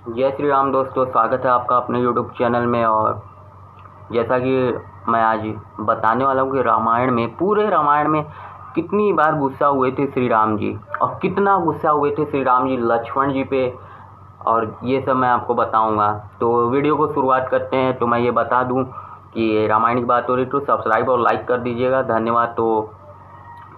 जय श्री राम दोस्तों, स्वागत है आपका अपने यूट्यूब चैनल में। और जैसा कि मैं आज बताने वाला हूँ कि पूरे रामायण में कितनी बार गुस्सा हुए थे श्री राम जी, और कितना गुस्सा हुए थे श्री राम जी लक्ष्मण जी पे, और ये सब मैं आपको बताऊंगा। तो वीडियो को शुरुआत करते हैं। तो मैं ये बता दूं कि रामायण की बात हो रही तो सब्सक्राइब और लाइक कर दीजिएगा, धन्यवाद। तो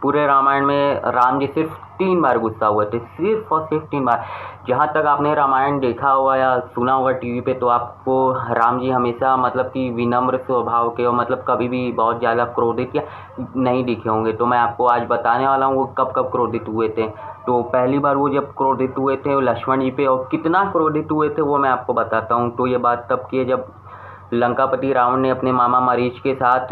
पूरे रामायण में राम जी सिर्फ 3 बार गुस्सा हुए थे, सिर्फ और सिर्फ 3 बार। जहाँ तक आपने रामायण देखा होगा या सुना होगा टीवी पे, तो आपको राम जी हमेशा मतलब कि विनम्र स्वभाव के, और मतलब कभी भी बहुत ज़्यादा क्रोधित या नहीं दिखे होंगे। तो मैं आपको आज बताने वाला हूँ वो कब कब क्रोधित हुए थे। तो पहली बार वो जब क्रोधित हुए थे वो लक्ष्मण जी पे, और कितना क्रोधित हुए थे वो मैं आपको बताता हूँ। तो ये बात तब की है जब लंकापति रावण ने अपने मामा मरीच के साथ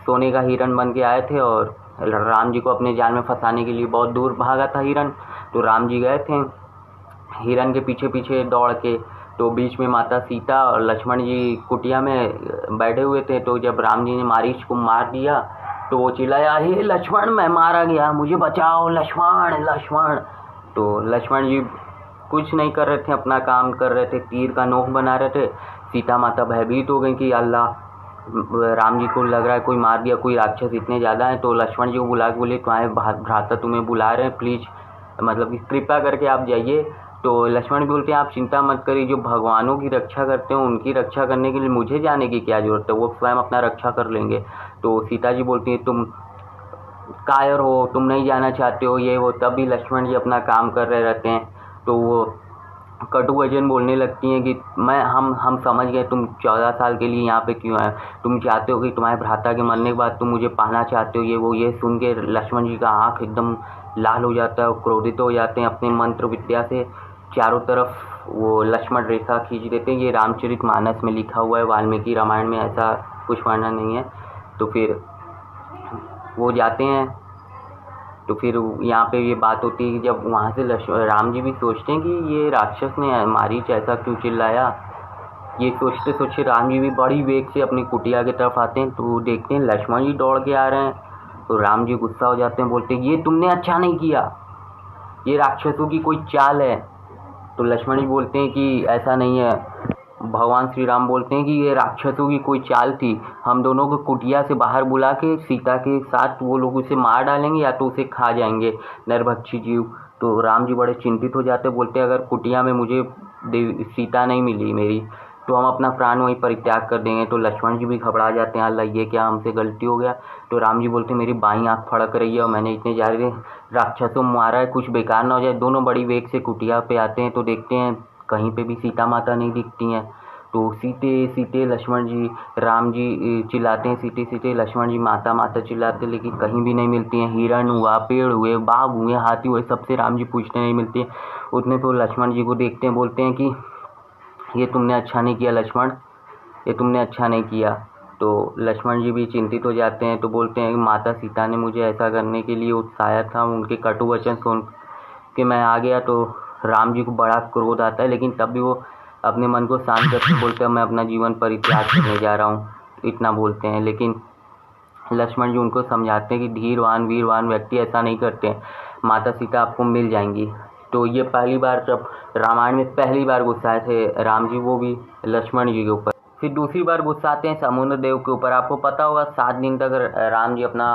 सोने का हिरण बन के आए थे, और राम जी को अपने जाल में फंसाने के लिए बहुत दूर भागा था हिरण। तो राम जी गए थे हिरण के पीछे पीछे दौड़ के। तो बीच में माता सीता और लक्ष्मण जी कुटिया में बैठे हुए थे। तो जब राम जी ने मारीच को मार दिया तो वो चिल्लाया, हे लक्ष्मण, मैं मारा गया, मुझे बचाओ लक्ष्मण लक्ष्मण। तो लक्ष्मण जी कुछ नहीं कर रहे थे, अपना काम कर रहे थे, तीर का नोक बना रहे थे। सीता माता भयभीत हो गई कि अल्लाह, राम जी को लग रहा है कोई मार दिया, कोई राक्षस इतने ज़्यादा हैं। तो लक्ष्मण जी को बुला के बोले, तुम्हारे भ्राता तुम्हें बुला रहे हैं, प्लीज़ मतलब कि कृपा करके आप जाइए। तो लक्ष्मण भी बोलते हैं, आप चिंता मत करिए, जो भगवानों की रक्षा करते हैं उनकी रक्षा करने के लिए मुझे जाने की क्या ज़रूरत है, वो स्वयं अपना रक्षा कर लेंगे। तो सीता जी बोलती है, तुम कायर हो, तुम नहीं जाना चाहते हो, ये वो। तब भी लक्ष्मण जी अपना काम कर रहे रहते हैं। तो वो कटु वचन बोलने लगती हैं कि हम समझ गए तुम 14 साल के लिए यहाँ पे क्यों आए, तुम चाहते हो कि तुम्हारे भ्राता के मरने के बाद तुम मुझे पाना चाहते हो, ये वो। ये सुन के लक्ष्मण जी का आँख एकदम लाल हो जाता है और क्रोधित हो जाते हैं। अपने मंत्र विद्या से चारों तरफ वो लक्ष्मण रेखा खींच देते हैं। ये रामचरितमानस में लिखा हुआ है, वाल्मीकि रामायण में ऐसा कुछ वर्णन नहीं है। तो फिर वो जाते हैं। तो फिर यहाँ पे ये बात होती है कि जब वहाँ से राम जी भी सोचते हैं कि ये राक्षस ने मारीच ऐसा क्यों चिल्लाया। ये सोचते सोचते राम जी भी बड़ी वेग से अपनी कुटिया की तरफ आते हैं। तो देखते हैं लक्ष्मण जी दौड़ के आ रहे हैं। तो राम जी गुस्सा हो जाते हैं, बोलते हैं, ये तुमने अच्छा नहीं किया, ये राक्षसों की कोई चाल है। तो लक्ष्मण जी बोलते हैं कि ऐसा नहीं है। भगवान श्री राम बोलते हैं कि ये राक्षसों की कोई चाल थी, हम दोनों को कुटिया से बाहर बुला के सीता के साथ वो लोग उसे मार डालेंगे या तो उसे खा जाएंगे, नरभक्षी जीव। तो राम जी बड़े चिंतित हो जाते, बोलते हैं, अगर कुटिया में मुझे सीता नहीं मिली मेरी, तो हम अपना प्राण वहीं परित्याग कर देंगे। तो लक्ष्मण जी भी घबरा जाते हैं, अल्लाह ये क्या हमसे गलती हो गया। तो राम जी बोलते हैं, मेरी बाईं आँख फड़क रही है और मैंने इतने ज़्यादा राक्षसों मारा है, कुछ बेकार ना हो जाए। दोनों बड़ी वेग से कुटिया पे आते हैं। तो देखते हैं कहीं पे भी सीता माता नहीं दिखती हैं। तो सीते सीते लक्ष्मण जी, राम जी चिल्लाते हैं, सीते सीते लक्ष्मण जी माता माता चिल्लाते, लेकिन कहीं भी नहीं मिलती हैं। हिरण हुआ, पेड़ हुए, बाघ हुए, हाथी हुए, सबसे राम जी पूछते नहीं मिलती है। उतने पर लक्ष्मण जी को देखते हैं, बोलते हैं कि ये तुमने अच्छा नहीं किया लक्ष्मण, ये तुमने अच्छा नहीं किया। तो लक्ष्मण जी भी चिंतित हो जाते हैं। तो बोलते हैं कि माता सीता ने मुझे ऐसा करने के लिए उकसाया था, उनके कटु वचन सुन के मैं आ गया। तो राम जी को बड़ा क्रोध आता है, लेकिन तब भी वो अपने मन को शांत करके बोलते हैं, मैं अपना जीवन परित्याग करने जा रहा हूँ, इतना बोलते हैं। लेकिन लक्ष्मण जी उनको समझाते हैं कि धीरवान वीरवान व्यक्ति ऐसा नहीं करते हैं, माता सीता आपको मिल जाएंगी। तो ये पहली बार जब रामायण में पहली बार गुस्साए थे राम जी, वो भी लक्ष्मण जी के ऊपर। फिर दूसरी बार गुस्सा आते हैं समुद्र देव के ऊपर। आपको पता होगा 7 दिन तक राम जी अपना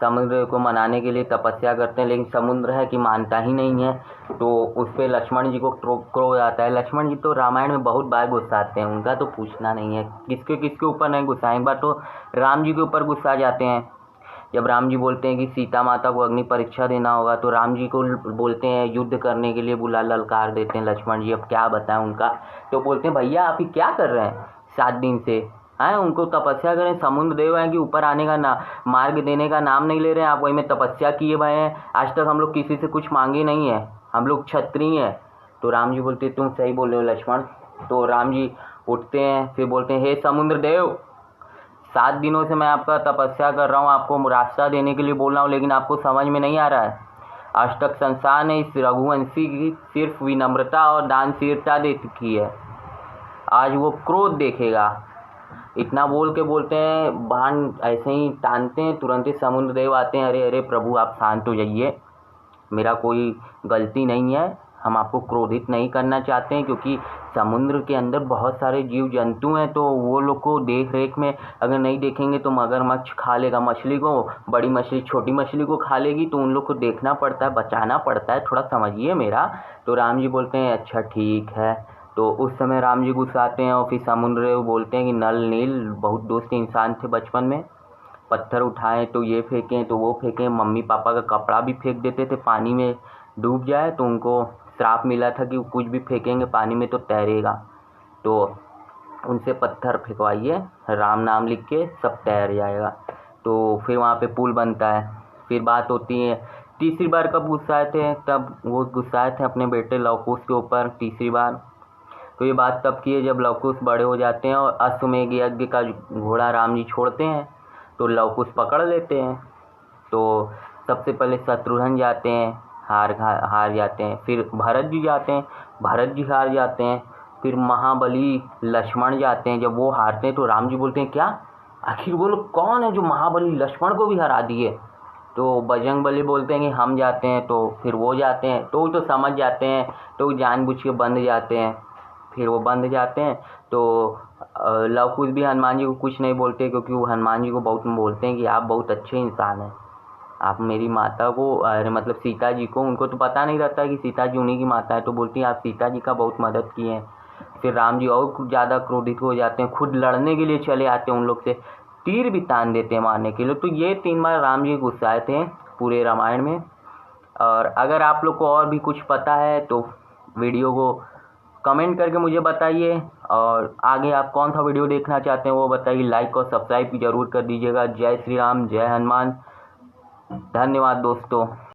समुद्र को मनाने के लिए तपस्या करते हैं, लेकिन समुद्र है कि मानता ही नहीं है। तो उस पर लक्ष्मण जी को क्रोध आता है। लक्ष्मण जी तो रामायण में बहुत बार गुस्साते हैं, उनका तो पूछना नहीं है, किसके किसके ऊपर नहीं गुस्साएं। एक बार तो राम जी के ऊपर गुस्सा जाते हैं जब राम जी बोलते हैं कि सीता माता को अग्नि परीक्षा देना होगा। तो राम जी को बोलते हैं युद्ध करने के लिए, बुला ललकार देते हैं लक्ष्मण जी। अब क्या बताएं उनका। तो बोलते हैं, भैया आप ही क्या कर रहे हैं 7 दिन से, हैं उनको तपस्या करें, समुद्र देव हैं कि ऊपर आने का ना मार्ग देने का नाम नहीं ले रहे हैं, आप वही में तपस्या किए भए हैं। आज तक हम लोग किसी से कुछ मांगे नहीं है, हम लोग क्षत्रिय हैं। तो राम जी बोलते तुम सही बोल रहे हो लक्ष्मण। तो राम जी उठते हैं, फिर बोलते हैं, हे समुद्र देव, 7 दिनों से मैं आपका तपस्या कर रहा हूँ, आपको रास्ता देने के लिए बोल रहा हूँ, लेकिन आपको समझ में नहीं आ रहा है। आज तक संसार ने इस रघुवंशी की सिर्फ विनम्रता और दानशीलता देखी है, आज वो क्रोध देखेगा। इतना बोल के बोलते हैं, बाण ऐसे ही तानते हैं, तुरंत ही समुद्र देव आते हैं। अरे अरे प्रभु आप शांत हो जाइए, मेरा कोई गलती नहीं है, हम आपको क्रोधित नहीं करना चाहते हैं, क्योंकि समुद्र के अंदर बहुत सारे जीव जंतु हैं, तो वो लोग को देख रेख में अगर नहीं देखेंगे तो मगरमच्छ खा लेगा मछली को, बड़ी मछली छोटी मछली को खा लेगी, तो उन लोग को देखना पड़ता है, बचाना पड़ता है, थोड़ा समझिए मेरा। तो राम जी बोलते हैं अच्छा ठीक है। तो उस समय राम जी गुस्साते हैं और फिर समुद्र बोलते हैं कि नल नील बहुत दोस्त इंसान थे बचपन में, पत्थर उठाएं तो ये फेंकें तो वो फेंकें, मम्मी पापा का कपड़ा भी फेंक देते थे पानी में डूब जाए, तो उनको श्राप मिला था कि कुछ भी फेंकेंगे पानी में तो तैरेगा, तो उनसे पत्थर फेंकवाइए, राम नाम लिख के सब तैर जाएगा। तो फिर वहाँ पे पुल बनता है। फिर बात होती है तीसरी बार कब गुस्साए थे, तब वो गुस्साए थे अपने बेटे लवकुश के ऊपर तीसरी बार। तो ये बात तब की है जब लवकुश बड़े हो जाते हैं और अश्वमेध यज्ञ का घोड़ा राम जी छोड़ते हैं, तो लवकुश पकड़ लेते हैं। तो सबसे पहले शत्रुघ्न जाते हैं, हार जाते हैं, फिर भरत जी जाते हैं, भरत जी हार जाते हैं, फिर महाबली लक्ष्मण जाते हैं। जब वो हारते हैं तो राम जी बोलते हैं क्या, आखिर वो लोग कौन है जो महाबली लक्ष्मण को भी हरा दिए। तो बजरंगबली बोलते हैं कि हम जाते हैं, तो फिर वो जाते हैं, तो वो तो समझ जाते हैं, तो जानबूझ के बंध जाते हैं। फिर वो बंध जाते हैं तो लवकुश भी हनुमान जी को कुछ नहीं बोलते, क्योंकि वो हनुमान जी को बहुत बोलते हैं कि आप बहुत अच्छे इंसान हैं, आप मेरी माता को, अरे मतलब सीता जी को, उनको तो पता नहीं रहता है कि सीता जी उन्हीं की माता है, तो बोलती हैं आप सीता जी का बहुत मदद किए हैं। फिर राम जी और कुछ ज़्यादा क्रोधित हो जाते हैं, खुद लड़ने के लिए चले आते हैं, उन लोग से तीर भी तान देते हैं मारने के लिए। तो ये 3 बार राम जी गुस्साए थे पूरे रामायण में। और अगर आप लोग को और भी कुछ पता है तो वीडियो को कमेंट करके मुझे बताइए, और आगे आप कौन सा वीडियो देखना चाहते हैं वो बताइए। लाइक और सब्सक्राइब भी जरूर कर दीजिएगा। जय श्री राम, जय हनुमान। धन्यवाद दोस्तों।